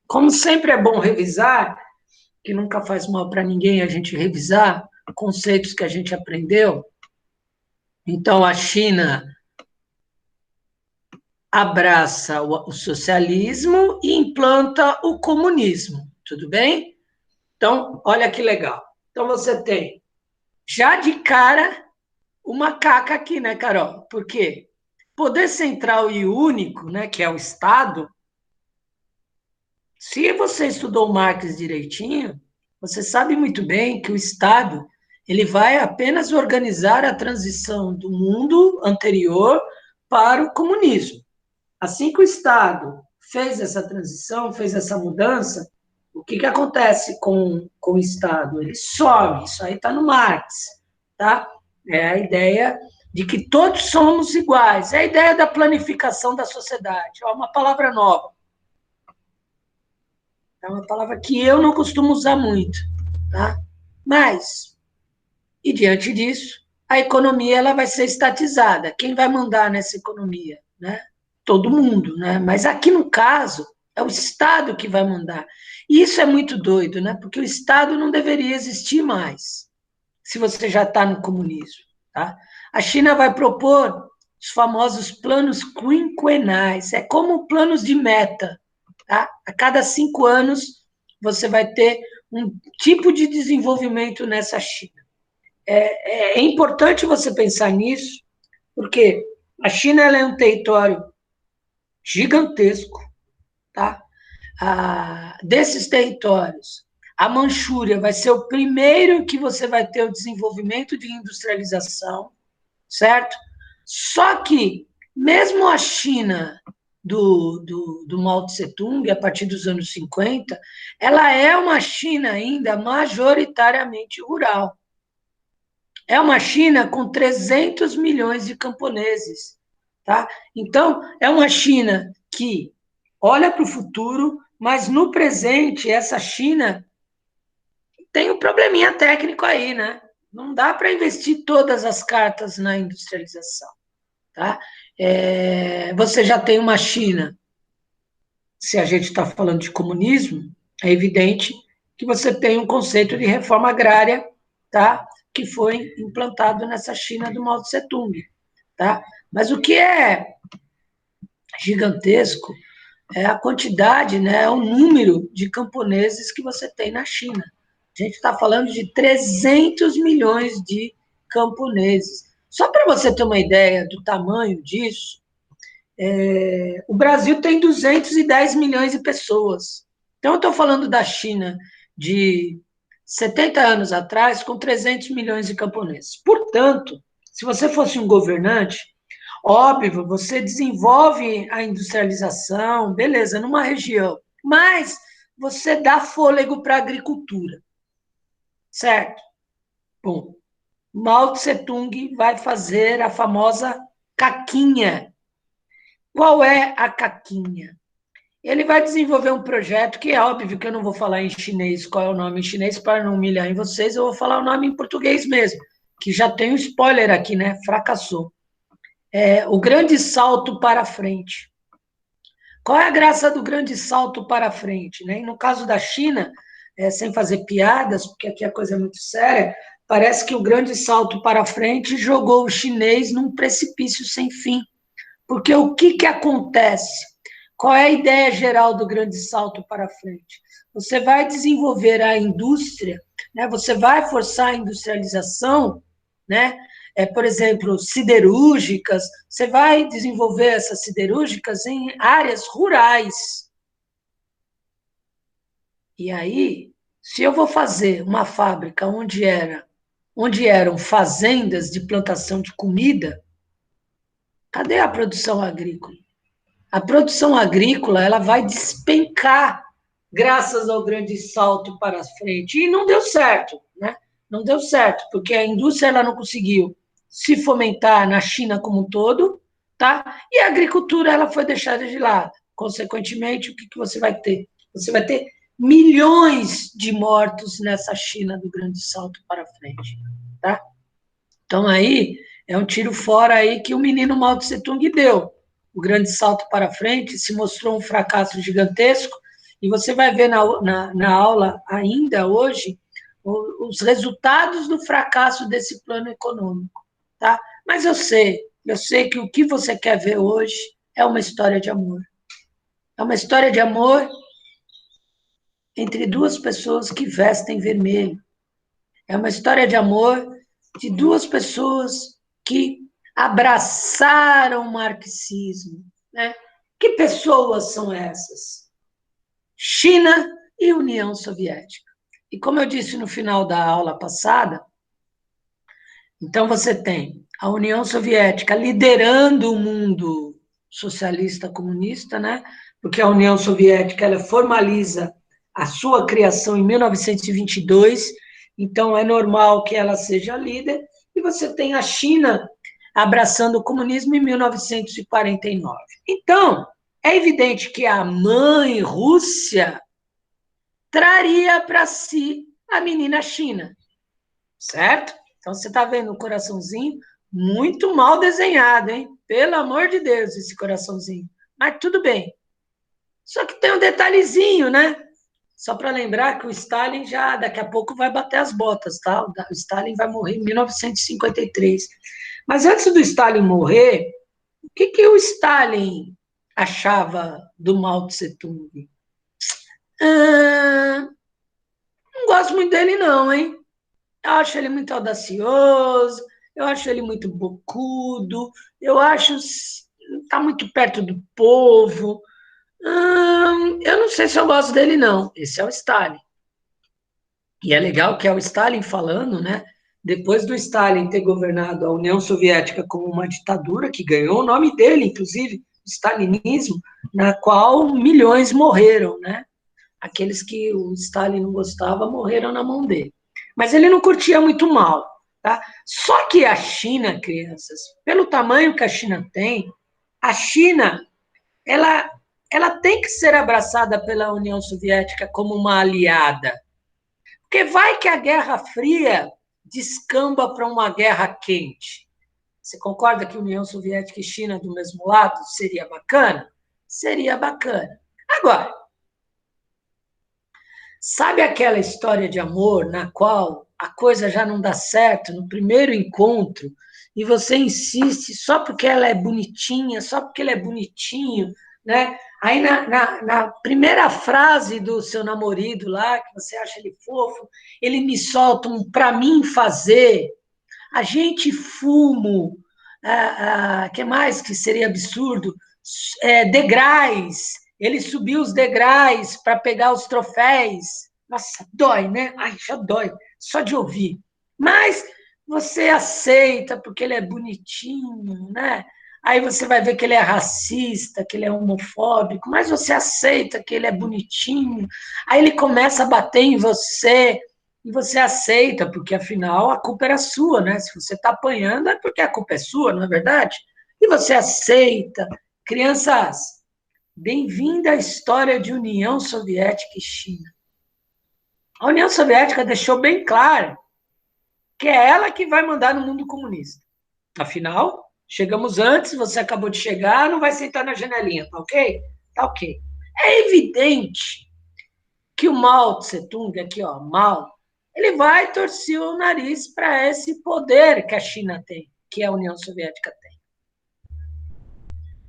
Como sempre é bom revisar, que nunca faz mal para ninguém a gente revisar conceitos que a gente aprendeu. Então, a China abraça o socialismo e implanta o comunismo, tudo bem? Então, olha que legal. Então, você tem, já de cara, uma caca aqui, né, Carol? Por quê? Poder central e único, né, que é o Estado, se você estudou Marx direitinho, você sabe muito bem que o Estado ele vai apenas organizar a transição do mundo anterior para o comunismo. Assim que o Estado fez essa transição, fez essa mudança, o que acontece com o Estado? Ele some, isso aí está no Marx, tá? É a ideia de que todos somos iguais, é a ideia da planificação da sociedade, é uma palavra nova. É uma palavra que eu não costumo usar muito, tá? Mas, e diante disso, a economia ela vai ser estatizada. Quem vai mandar nessa economia, né? Todo mundo, né? Mas aqui no caso é o Estado que vai mandar. E isso é muito doido, né? Porque o Estado não deveria existir mais, se você já está no comunismo, tá? A China vai propor os famosos planos quinquenais, é como planos de meta, tá? A cada 5 anos você vai ter um tipo de desenvolvimento nessa China. É importante você pensar nisso, porque a China ela é um território gigantesco, tá? Desses territórios, a Manchúria vai ser o primeiro que você vai ter o desenvolvimento de industrialização, certo? Só que, mesmo a China do Mao Tse-tung, a partir dos anos 50, ela é uma China ainda majoritariamente rural. É uma China com 300 milhões de camponeses, tá? Então, é uma China que olha para o futuro, mas no presente, essa China tem um probleminha técnico aí, né? Não dá para investir todas as cartas na industrialização, tá? Você já tem uma China, se a gente está falando de comunismo, é evidente que você tem um conceito de reforma agrária, tá? Que foi implantado nessa China do Mao Tse Tung, tá? Mas o que é gigantesco é a quantidade, né, o número de camponeses que você tem na China. A gente está falando de 300 milhões de camponeses. Só para você ter uma ideia do tamanho disso, o Brasil tem 210 milhões de pessoas. Então, eu estou falando da China de 70 anos atrás, com 300 milhões de camponeses. Portanto, se você fosse um governante, óbvio, você desenvolve a industrialização, beleza, numa região, mas você dá fôlego para a agricultura, certo? Bom, Mao Tse Tung vai fazer a famosa caquinha. Qual é a caquinha? Ele vai desenvolver um projeto que é óbvio que eu não vou falar em chinês qual é o nome em chinês para não humilhar em vocês, eu vou falar o nome em português mesmo, que já tem um spoiler aqui, né? Fracassou. O grande salto para frente. Qual é a graça do grande salto para frente? Né? E no caso da China, sem fazer piadas, porque aqui a coisa é muito séria, parece que o grande salto para frente jogou o chinês num precipício sem fim. Porque o que acontece? Qual é a ideia geral do grande salto para frente? Você vai desenvolver a indústria, né? Você vai forçar a industrialização, né? Por exemplo, siderúrgicas, você vai desenvolver essas siderúrgicas em áreas rurais. E aí, se eu vou fazer uma fábrica onde eram fazendas de plantação de comida, cadê a produção agrícola? A produção agrícola ela vai despencar graças ao grande salto para frente. E não deu certo, né? Não deu certo, porque a indústria ela não conseguiu se fomentar na China como um todo, tá? E a agricultura ela foi deixada de lado. Consequentemente, o que você vai ter? Você vai ter milhões de mortos nessa China do grande salto para frente, tá? Então aí é um tiro fora aí que o menino Mao Tse Tung deu. O grande salto para frente se mostrou um fracasso gigantesco E você vai ver na aula ainda hoje os resultados do fracasso desse plano econômico, tá? Mas eu sei que o que você quer ver hoje é uma história de amor. É uma história de amor entre duas pessoas que vestem vermelho. É uma história de amor de duas pessoas que abraçaram o marxismo, né? Que pessoas são essas? China e União Soviética. E como eu disse no final da aula passada, então você tem a União Soviética liderando o mundo socialista comunista, né? Porque a União Soviética ela formaliza a sua criação em 1922, então é normal que ela seja líder, e você tem a China abraçando o comunismo em 1949. Então, é evidente que a mãe Rússia traria para si a menina China, certo? Então, você está vendo o coraçãozinho muito mal desenhado, hein? Pelo amor de Deus, esse coraçãozinho. Mas tudo bem. Só que tem um detalhezinho, né? Só para lembrar que o Stalin já daqui a pouco vai bater as botas, tá? O Stalin vai morrer em 1953. Mas antes do Stalin morrer, o que o Stalin achava do Mao Tse Tung? Não gosto muito dele, não, hein? Eu acho ele muito audacioso, eu acho ele muito bocudo, eu acho está muito perto do povo. Eu não sei se eu gosto dele, não. Esse é o Stalin. E é legal que é o Stalin falando, né? Depois do Stalin ter governado a União Soviética como uma ditadura, que ganhou o nome dele, inclusive, stalinismo, na qual milhões morreram, né? Aqueles que o Stalin não gostava morreram na mão dele. Mas ele não curtia muito mal, tá? Só que a China, crianças, pelo tamanho que a China tem, a China, ela, ela tem que ser abraçada pela União Soviética como uma aliada. Porque vai que a Guerra Fria descamba para uma guerra quente. Você concorda que União Soviética e China do mesmo lado seria bacana? Seria bacana. Agora, sabe aquela história de amor na qual a coisa já não dá certo no primeiro encontro e você insiste só porque ela é bonitinha, só porque ele é bonitinho, né? Aí na primeira frase do seu namorado lá, que você acha ele fofo, ele me solta um para mim fazer, a gente fumo, que mais que seria absurdo? Degraus, ele subiu os degraus para pegar os troféus. Nossa, dói, né? Ai, já dói, só de ouvir. Mas você aceita porque ele é bonitinho, né? Aí você vai ver que ele é racista, que ele é homofóbico, mas você aceita que ele é bonitinho. Aí ele começa a bater em você, e você aceita, porque afinal a culpa era sua, né? Se você está apanhando é porque a culpa é sua, não é verdade? E você aceita. Crianças, bem-vinda à história de União Soviética e China. A União Soviética deixou bem claro que é ela que vai mandar no mundo comunista. Afinal, chegamos antes, você acabou de chegar, não vai sentar na janelinha, tá ok? Tá ok. É evidente que o Mao Tse Tung, aqui ó, Mao, ele vai torcer o nariz para esse poder que a China tem, que a União Soviética tem.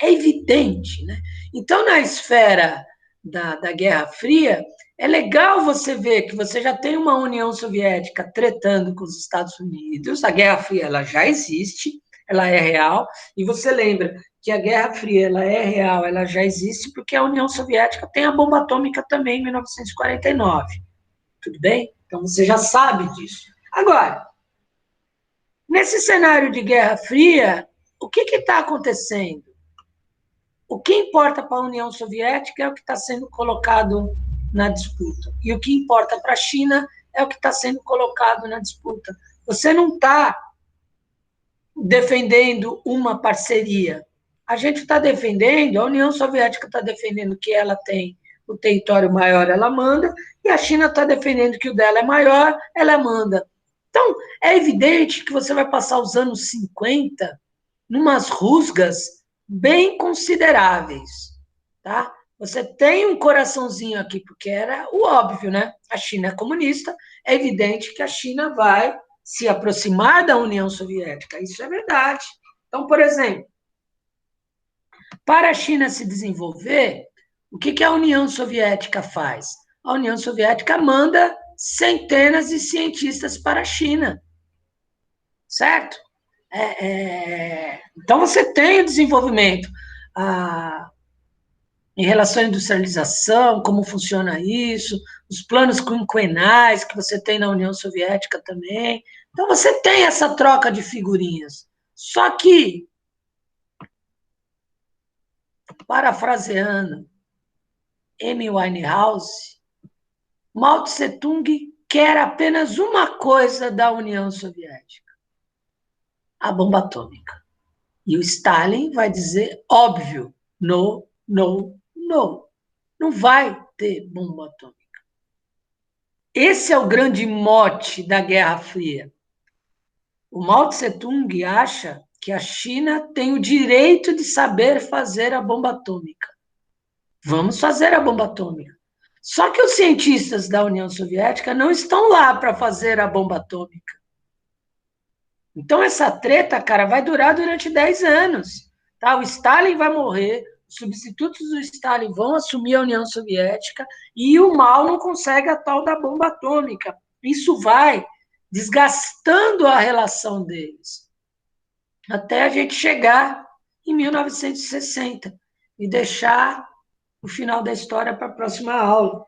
É evidente, né? Então, na esfera da Guerra Fria, é legal você ver que você já tem uma União Soviética tretando com os Estados Unidos, a Guerra Fria ela já existe, ela é real, e você lembra que a Guerra Fria ela é real, ela já existe, porque a União Soviética tem a bomba atômica também em 1949. Tudo bem? Então você já sabe disso. Agora, nesse cenário de Guerra Fria, o que está acontecendo? O que importa para a União Soviética é o que está sendo colocado na disputa. E o que importa para a China é o que está sendo colocado na disputa. Você não está defendendo uma parceria. A gente está defendendo, a União Soviética está defendendo que ela tem o território maior, ela manda, e a China está defendendo que o dela é maior, ela manda. Então, é evidente que você vai passar os anos 50 numas rusgas bem consideráveis, tá? você tem um coraçãozinho aqui, porque era o óbvio, né? A China é comunista, é evidente que a China vai se aproximar da União Soviética. Isso é verdade. Então, por exemplo, para a China se desenvolver, o que a União Soviética faz? A União Soviética manda centenas de cientistas para a China, certo? Então, você tem o desenvolvimento em relação à industrialização, como funciona isso, os planos quinquenais que você tem na União Soviética também. Então, você tem essa troca de figurinhas. Só que, parafraseando Amy Winehouse, Mao Tse-tung quer apenas uma coisa da União Soviética: a bomba atômica. E o Stalin vai dizer, óbvio, no, no, no. Não vai ter bomba atômica. Esse é o grande mote da Guerra Fria. O Mao Tse-tung acha que a China tem o direito de saber fazer a bomba atômica. Vamos fazer a bomba atômica. Só que os cientistas da União Soviética não estão lá para fazer a bomba atômica. Então, essa treta, cara, vai durar durante 10 anos. Tá? O Stalin vai morrer, os substitutos do Stalin vão assumir a União Soviética e o Mao não consegue a tal da bomba atômica. Isso vai desgastando a relação deles, até a gente chegar em 1960 e deixar o final da história para a próxima aula.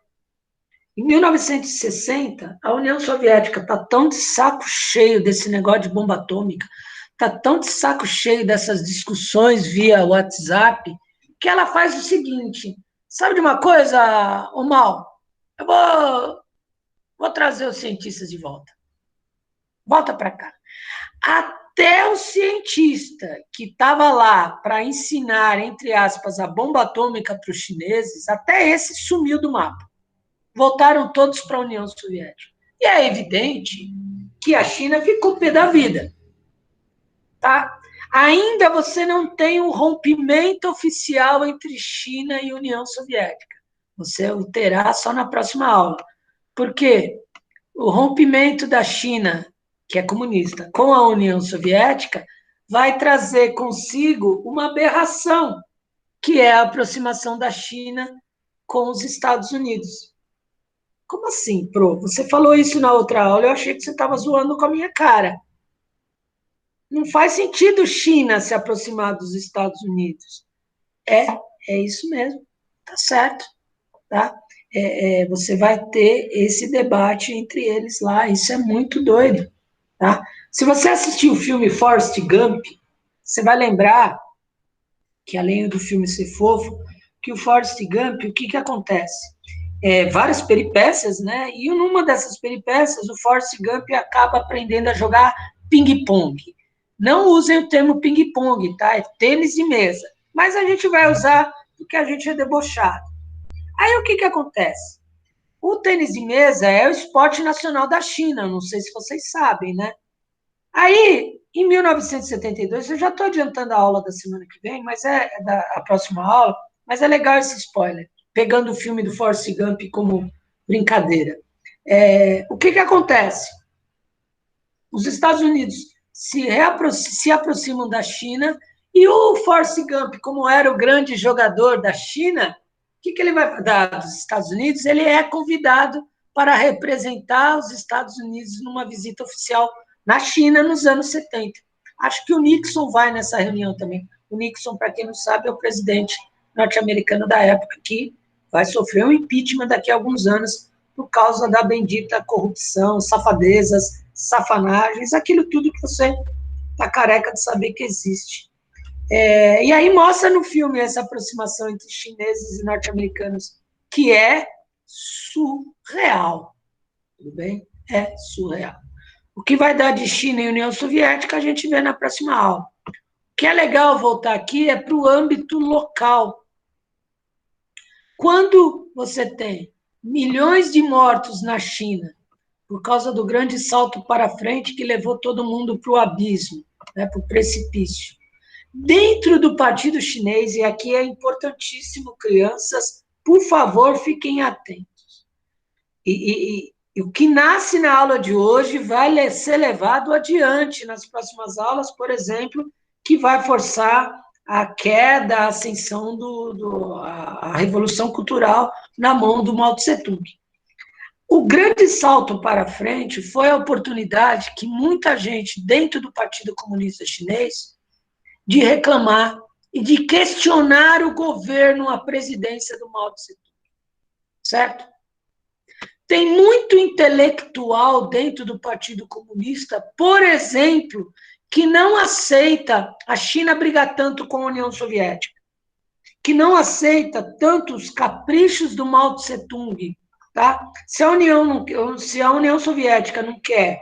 Em 1960, a União Soviética está tão de saco cheio desse negócio de bomba atômica, está tão de saco cheio dessas discussões via WhatsApp, que ela faz o seguinte: sabe de uma coisa, ô Mal? Eu vou trazer os cientistas de volta. Volta para cá. Até o cientista que estava lá para ensinar, entre aspas, a bomba atômica para os chineses, até esse sumiu do mapa. Voltaram todos para a União Soviética. E é evidente que a China ficou pé da vida. Tá? Ainda você não tem um rompimento oficial entre China e União Soviética. Você o terá só na próxima aula. Por quê? O rompimento da China, que é comunista, com a União Soviética, vai trazer consigo uma aberração, que é a aproximação da China com os Estados Unidos. Como assim, Pro? Você falou isso na outra aula, eu achei que você estava zoando com a minha cara. Não faz sentido China se aproximar dos Estados Unidos. É isso mesmo, tá certo, tá? Você vai ter esse debate entre eles lá, isso é muito doido, tá? Se você assistir o filme Forrest Gump, você vai lembrar que, além do filme ser fofo, que o Forrest Gump, o que acontece? Várias peripécias, né? E numa dessas peripécias, o Forrest Gump acaba aprendendo a jogar ping-pong. Não usem o termo ping-pong, tá? É tênis de mesa. Mas a gente vai usar porque a gente é debochado. Aí o que acontece? O tênis de mesa é o esporte nacional da China, não sei se vocês sabem, né? Aí, em 1972, eu já estou adiantando a aula da semana que vem, mas a próxima aula, mas é legal esse spoiler, pegando o filme do Forrest Gump como brincadeira. O que acontece? Os Estados Unidos se aproximam da China e o Forrest Gump, como era o grande jogador da China, o que ele vai dar dos Estados Unidos? Ele é convidado para representar os Estados Unidos numa visita oficial na China nos anos 70. Acho que o Nixon vai nessa reunião também. O Nixon, para quem não sabe, é o presidente norte-americano da época, que vai sofrer um impeachment daqui a alguns anos por causa da bendita corrupção, safadezas, safanagens, aquilo tudo que você está careca de saber que existe. E aí mostra no filme essa aproximação entre chineses e norte-americanos, que é surreal. Tudo bem? É surreal. O que vai dar de China e União Soviética a gente vê na próxima aula. O que é legal voltar aqui é para o âmbito local. Quando você tem milhões de mortos na China, por causa do grande salto para frente que levou todo mundo para o abismo, né, para o precipício, Dentro do Partido Chinês, e aqui é importantíssimo, crianças, por favor, fiquem atentos. E o que nasce na aula de hoje vai ser levado adiante nas próximas aulas, por exemplo, que vai forçar a queda, a ascensão a revolução cultural na mão do Mao Tse-tung. O grande salto para frente foi a oportunidade que muita gente dentro do Partido Comunista Chinês de reclamar e de questionar o governo, a presidência do Mao Tse-tung, certo? Tem muito intelectual dentro do Partido Comunista, por exemplo, que não aceita a China brigar tanto com a União Soviética, que não aceita tantos caprichos do Mao Tse-tung, tá? Se a União Soviética não quer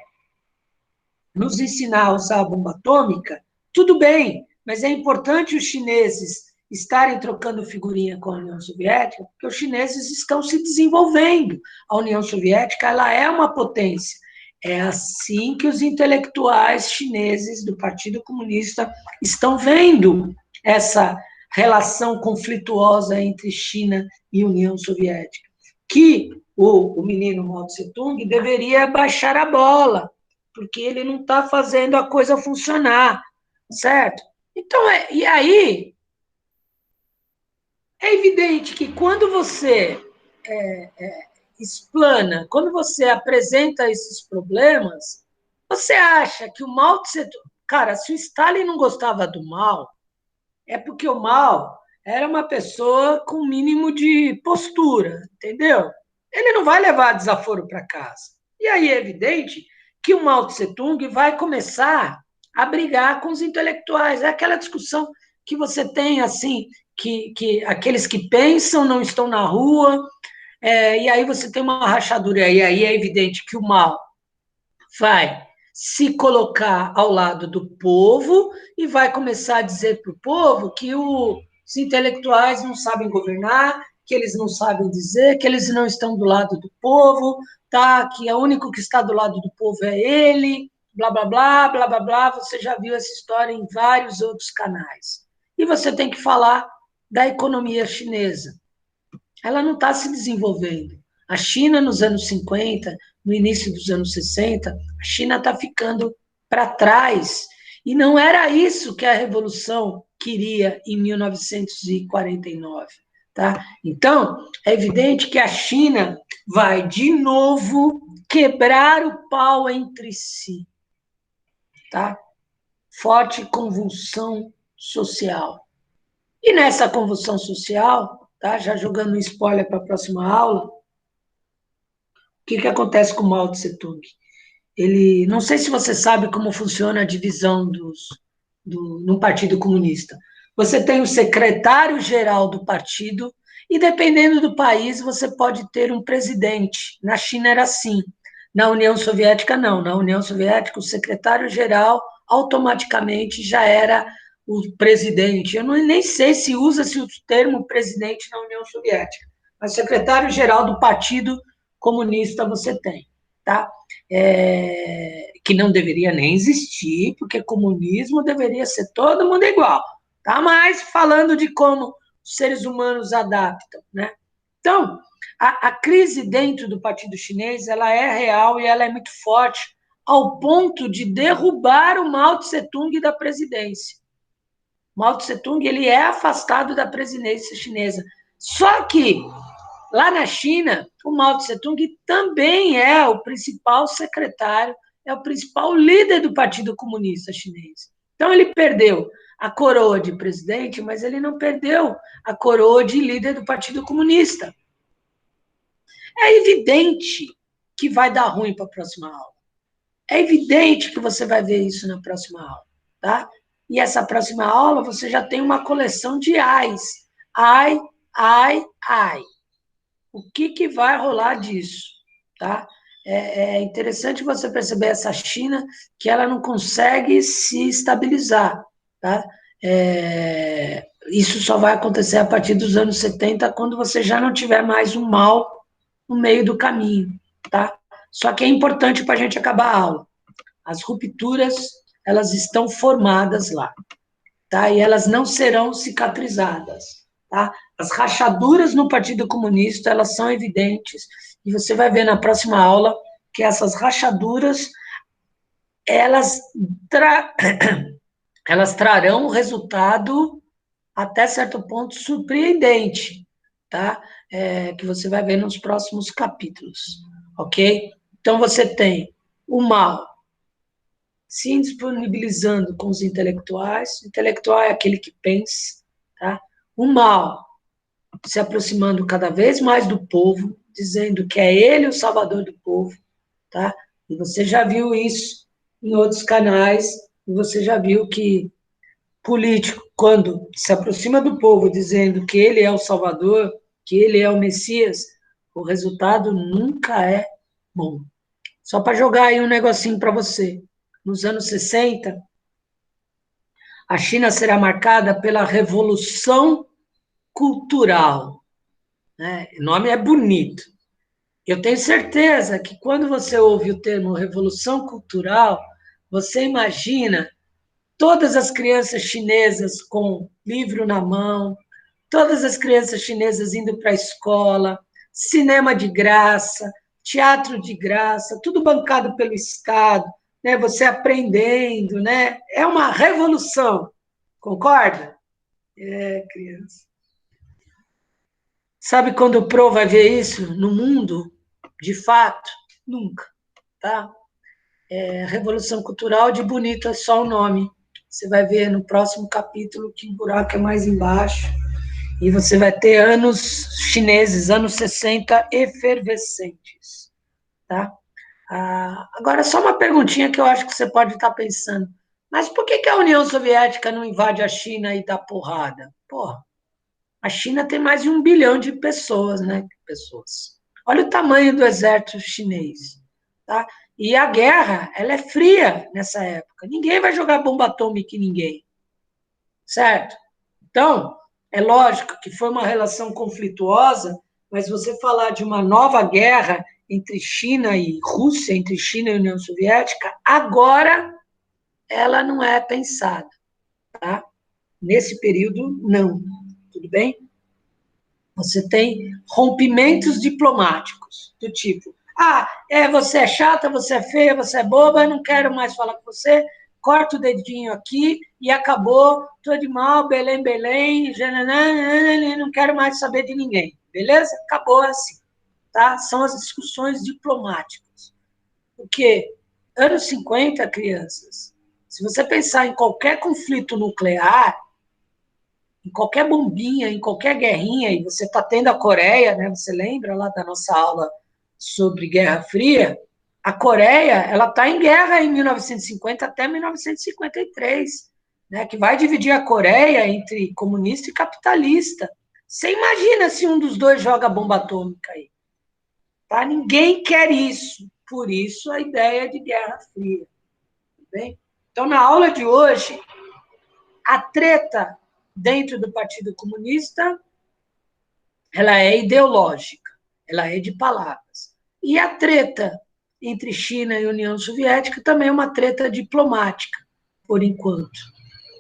nos ensinar a usar a bomba atômica, tudo bem, mas é importante os chineses estarem trocando figurinha com a União Soviética, porque os chineses estão se desenvolvendo. A União Soviética, ela é uma potência. É assim que os intelectuais chineses do Partido Comunista estão vendo essa relação conflituosa entre China e União Soviética. Que o menino Mao Tse-tung deveria baixar a bola, porque ele não está fazendo a coisa funcionar, certo? Então, e aí, é evidente que quando você explana, quando você apresenta esses problemas, você acha que o Mao Tse-tung... Cara, se o Stalin não gostava do Mao, é porque o Mao era uma pessoa com mínimo de postura, entendeu? Ele não vai levar desaforo para casa. E aí é evidente que o Mao Tse-tung vai começar a brigar com os intelectuais. É aquela discussão que você tem, assim, que aqueles que pensam não estão na rua, e aí você tem uma rachadura. E aí é evidente que o Mao vai se colocar ao lado do povo e vai começar a dizer para o povo que os intelectuais não sabem governar, que eles não sabem dizer, que eles não estão do lado do povo, tá? Que o único que está do lado do povo é ele, blá, blá, blá, blá, blá, blá. Você já viu essa história em vários outros canais. E você tem que falar da economia chinesa. Ela não está se desenvolvendo. A China, nos anos 50, no início dos anos 60, a China está ficando para trás. E não era isso que a Revolução queria em 1949. Tá? Então, é evidente que a China vai, de novo, quebrar o pau entre si. Tá? Forte convulsão social. E nessa convulsão social, tá? Já jogando um spoiler para a próxima aula, o que acontece com o Mao Tse-tung? Ele, não sei se você sabe como funciona a divisão no Partido Comunista. Você tem o secretário-geral do partido e, dependendo do país, você pode ter um presidente. Na China era assim. Na União Soviética, não. Na União Soviética, o secretário-geral automaticamente já era o presidente. Eu nem sei se usa-se o termo presidente na União Soviética, mas secretário-geral do Partido Comunista você tem, tá? Que não deveria nem existir, porque comunismo deveria ser todo mundo igual, tá? Mas falando de como os seres humanos adaptam, né? Então, a crise dentro do Partido Chinês, ela é real e ela é muito forte, ao ponto de derrubar o Mao Tse-tung da presidência. Mao Tse-tung, ele é afastado da presidência chinesa. Só que lá na China, o Mao Tse-tung também é o principal secretário, é o principal líder do Partido Comunista Chinês. Então, ele perdeu a coroa de presidente, mas ele não perdeu a coroa de líder do Partido Comunista. É evidente que vai dar ruim para a próxima aula. É evidente que você vai ver isso na próxima aula, tá? E essa próxima aula você já tem uma coleção de ais. Ai, ai, ai. O que vai rolar disso, tá? É interessante você perceber essa China que ela não consegue se estabilizar, tá? Isso só vai acontecer a partir dos anos 70, quando você já não tiver mais um mal no meio do caminho, tá? Só que é importante para a gente acabar a aula. As rupturas, elas estão formadas lá. tá? E elas não serão cicatrizadas, tá? As rachaduras no Partido Comunista, elas são evidentes, e você vai ver na próxima aula que essas rachaduras, elas, tra... elas trarão um resultado até certo ponto surpreendente, tá? Que você vai ver nos próximos capítulos, ok? Então você tem o mal se indisponibilizando com os intelectuais, o intelectual é aquele que pensa, tá? O mal se aproximando cada vez mais do povo, dizendo que é ele o salvador do povo, tá? E você já viu isso em outros canais, e você já viu que político, quando se aproxima do povo dizendo que ele é o salvador, que ele é o Messias, o resultado nunca é bom. Só para jogar aí um negocinho para você. Nos anos 60, a China será marcada pela Revolução Cultural. Né? O nome é bonito. Eu tenho certeza que quando você ouve o termo Revolução Cultural, você imagina todas as crianças chinesas com livro na mão, todas as crianças chinesas indo para a escola, cinema de graça, teatro de graça, tudo bancado pelo Estado, né? Você aprendendo, né? É uma revolução, concorda? É, criança. Sabe quando o Pro vai ver isso no mundo? De fato, nunca, tá? Revolução Cultural, de bonito é só o nome. Você vai ver no próximo capítulo que o buraco é mais embaixo. E você vai ter anos chineses, anos 60, efervescentes. Tá? Agora, só uma perguntinha que eu acho que você pode estar pensando. Mas por que a União Soviética não invade a China e dá porrada? Porra, a China tem mais de 1 bilhão de pessoas, né? Pessoas. Olha o tamanho do exército chinês. Tá? E a guerra, ela é fria nessa época. Ninguém vai jogar bomba atômica em ninguém. Certo? Então, é lógico que foi uma relação conflituosa, mas você falar de uma nova guerra entre China e Rússia, entre China e União Soviética, agora ela não é pensada. Tá? Nesse período, não. Tudo bem? Você tem rompimentos diplomáticos, do tipo, você é chata, você é feia, você é boba, eu não quero mais falar com você, corta o dedinho aqui e acabou, tô de mal, Belém, Belém, não quero mais saber de ninguém, beleza? Acabou assim, tá? São as discussões diplomáticas. Porque anos 50, crianças, se você pensar em qualquer conflito nuclear, em qualquer bombinha, em qualquer guerrinha, e você está tendo a Coreia, né? Você lembra lá da nossa aula sobre Guerra Fria? A Coreia, ela está em guerra em 1950 até 1953, né? Que vai dividir a Coreia entre comunista e capitalista. Você imagina se um dos dois joga bomba atômica aí? Tá? Ninguém quer isso. Por isso a ideia de Guerra Fria. Tudo bem? Então, na aula de hoje, a treta dentro do Partido Comunista, ela é ideológica, ela é de palavras. E a treta entre China e União Soviética também é uma treta diplomática, por enquanto,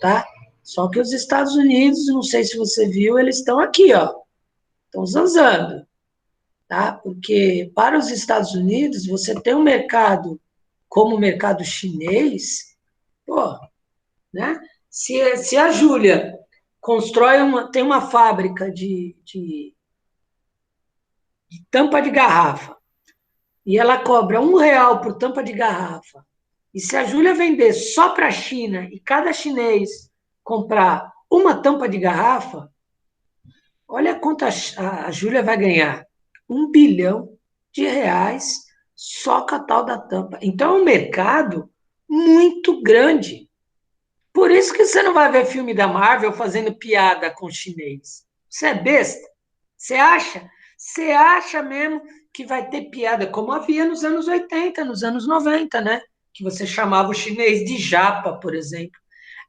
tá? Só que os Estados Unidos, não sei se você viu, eles estão aqui, ó, estão zanzando, tá? Porque para os Estados Unidos, você tem um mercado como o mercado chinês, pô, né? Se a Júlia tem uma fábrica de tampa de garrafa e ela cobra R$ 1 por tampa de garrafa, e se a Júlia vender só para a China e cada chinês comprar uma tampa de garrafa, olha quanto a Júlia vai ganhar. R$ 1 bilhão só com a tal da tampa. Então é um mercado muito grande. Por isso que você não vai ver filme da Marvel fazendo piada com chinês. Você é besta? Você acha? Você acha mesmo que vai ter piada, como havia nos anos 80, nos anos 90, né? Que você chamava o chinês de japa, por exemplo.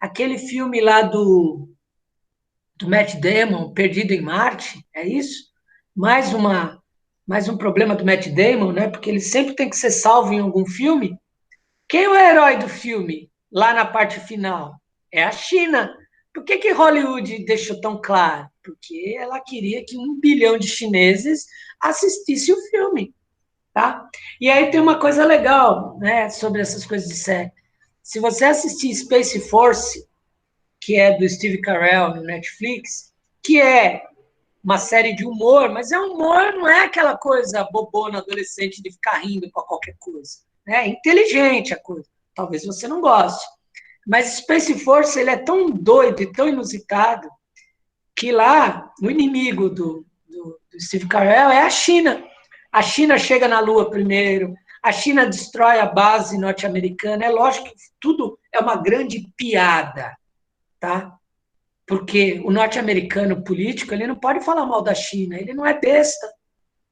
Aquele filme lá do Matt Damon, Perdido em Marte, é isso? Mais mais um problema do Matt Damon, né? Porque ele sempre tem que ser salvo em algum filme. Quem é o herói do filme, lá na parte final? É a China. Por que Hollywood deixou tão claro? Porque ela queria que 1 bilhão de chineses assistisse o filme, tá? E aí tem uma coisa legal, né, sobre essas coisas de série. Se você assistir Space Force, que é do Steve Carell no Netflix, que é uma série de humor, mas é humor, não é aquela coisa bobona adolescente de ficar rindo para qualquer coisa. Né? É inteligente a coisa. Talvez você não goste. Mas Space Force ele é tão doido e tão inusitado que lá o inimigo do Steve Carell é a China. A China chega na Lua primeiro, a China destrói a base norte-americana. É lógico que tudo é uma grande piada, tá? Porque o norte-americano político ele não pode falar mal da China, ele não é besta,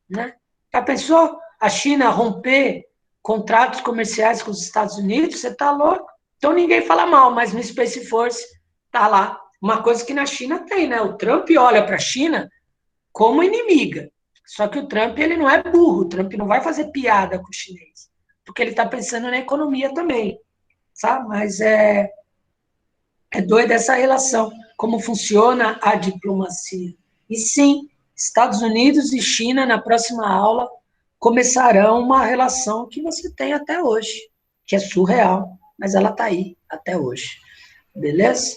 né? Já pensou a China romper contratos comerciais com os Estados Unidos? Você está louco? Então ninguém fala mal, mas no Space Force tá lá. Uma coisa que na China tem, né? O Trump olha para a China como inimiga. Só que o Trump ele não é burro, o Trump não vai fazer piada com o chinês, porque ele está pensando na economia também, sabe? Mas é doida essa relação, como funciona a diplomacia. E sim, Estados Unidos e China, na próxima aula, começarão uma relação que você tem até hoje, que é surreal, mas ela está aí até hoje. Beleza?